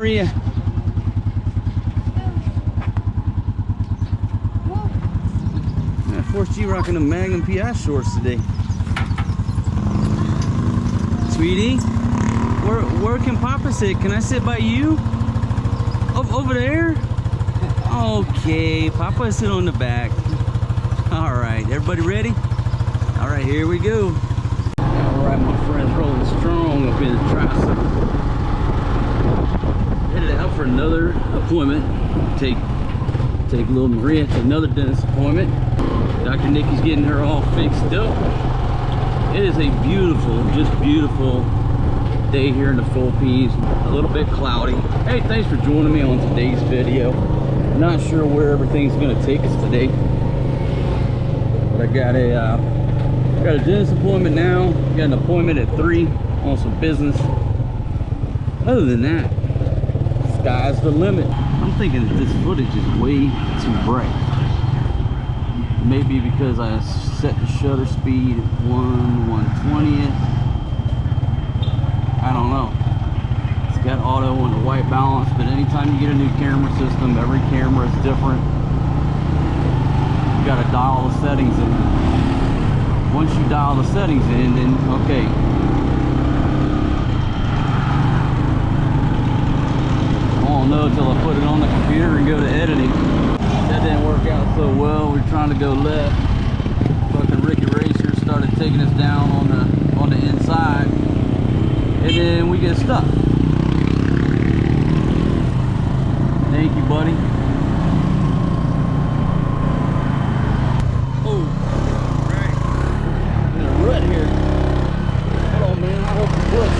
Maria. Force G rocking the Magnum PI shorts today. Sweetie, where can Papa sit? Can I sit by you? Over there? Okay, Papa sit on the back. All right, everybody ready? All right, here we go. All right, my friends, rolling strong up in the tricycle. Headed out for another appointment. Take little Maria to another dentist appointment. Dr. Nikki's getting her all fixed up. It is a beautiful, just beautiful day here in the Philippines. A little bit cloudy. Hey, thanks for joining me on today's video. Not sure where everything's gonna take us today, but I got a dentist appointment now. Got an appointment at 3 on some business. Other than that, sky's the limit. I'm thinking that this footage is way too bright. Maybe because I set the shutter speed at 1/120th. I don't know. It's got auto and the white balance, but anytime you get a new camera system, every camera is different. You gotta dial the settings in. Once you dial the settings in, then okay. I won't know until I put it on the computer and go to editing. That didn't work out so well. We're trying to go left. Fucking Ricky Racer started taking us down on the inside, and then we get stuck. Thank you, buddy. Oh, right. In a rut here. Hold on, man. I hope you push.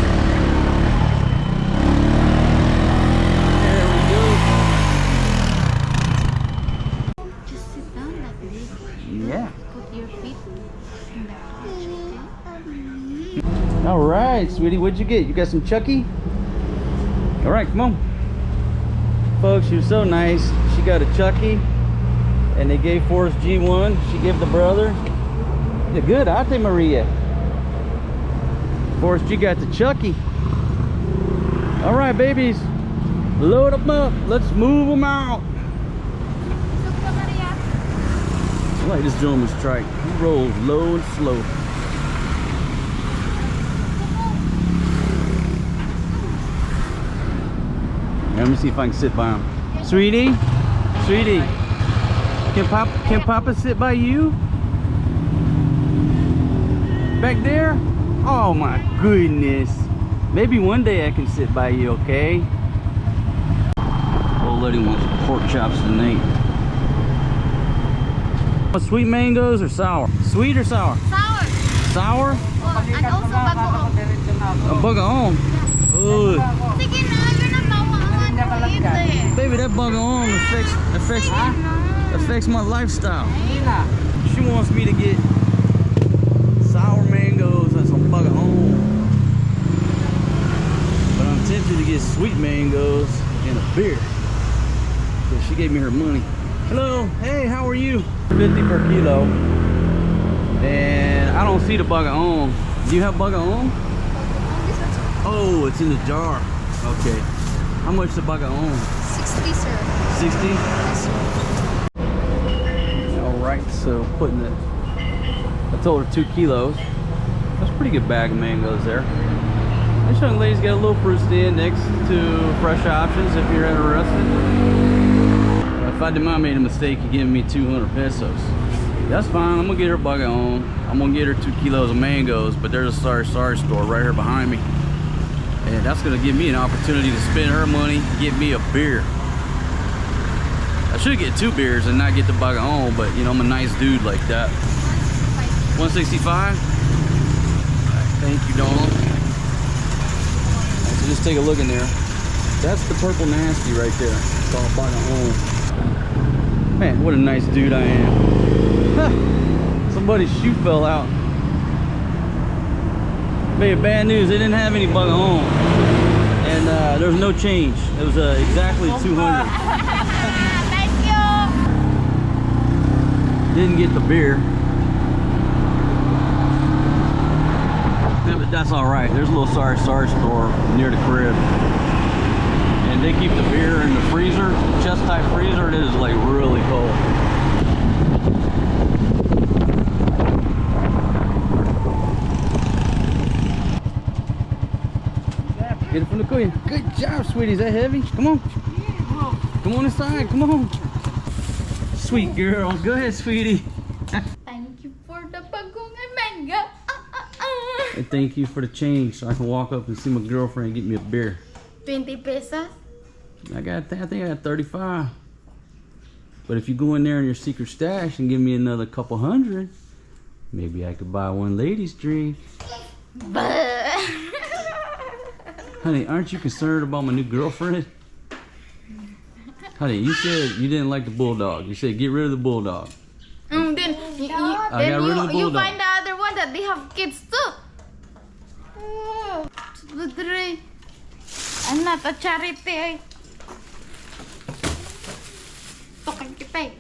All right, sweetie, what'd you get? You got some Chucky? All right, come on. Folks, she was so nice. She got a Chucky, and they gave Forrest G one. She gave the brother. You're good, Ate Maria. Forrest G got the Chucky. All right, babies, load them up. Let's move them out. I like this gentleman's trike. He rolls low and slow. Let me see if I can sit by him. Sweetie, sweetie, can Papa sit by you? Back there? Oh my goodness. Maybe one day I can sit by you, okay? Old lady wants pork chops tonight. Sweet mangoes or sour? Sweet or sour? Sour. Sour? Oh, and also bagoong. A bagoong. Oh. Sige na, yun ang bagoong. Baby, that bagoong affects my lifestyle. She wants me to get sour mangoes and some bagoong, but I'm tempted to get sweet mangoes and a beer. So she gave me her money. Hello, hey, how are you? 50 per kilo, and I don't see the bagoong. Do you have bagoong? Oh, it's in the jar. Okay. How much the bagoong? 60, sir. 60? Yes, sir. All right, so putting it. I told her 2 kilos. That's a pretty good bag of mangoes there. This young lady's got a little fruit stand next to fresh options if you're interested. Fatima made a mistake of giving me 200 pesos. That's fine. I'm gonna get her bagoong. I'm gonna get her 2 kilos of mangoes, but there's a sorry store right here behind me, and that's gonna give me an opportunity to spend her money, get me a beer. I should get 2 beers and not get the bagoong, but you know, I'm a nice dude like that. 165. Thank you, Donald. So just take a look in there. That's the purple nasty right there. It's all bagoong. Man, what a nice dude I am. Somebody's shoe fell out. Man, bad news, they didn't have any bagoong. And there was no change. It was exactly 200. Thank you. Didn't get the beer. Yeah, but that's all right. There's a little sorry store near the crib. And And they keep the beer in the freezer, chest type freezer. It is like really cold. Get it from the queen. Good job, sweetie. Is that heavy? Come on. Come on inside. Come on. Sweet girl. Go ahead, sweetie. Thank you for the Bagoong and mango. And thank you for the change so I can walk up and see my girlfriend and get me a beer. 20 pesos. I think I got 35. But if you go in there in your secret stash and give me another couple hundred, maybe I could buy one lady's drink. Honey, aren't you concerned about my new girlfriend? Honey, you said you didn't like the bulldog. You said get rid of the bulldog. Then I got rid of the you bulldog. find the other one that they have kids too. Oh, I'm not a charity. Tukang kita eh.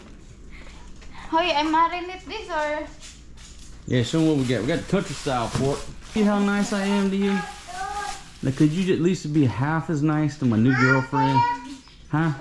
Hoy, I marinate this or? Yeah, show them what we got. We got country style pork. See how nice I am to you? Now, could you at least be half as nice to my new girlfriend? Huh?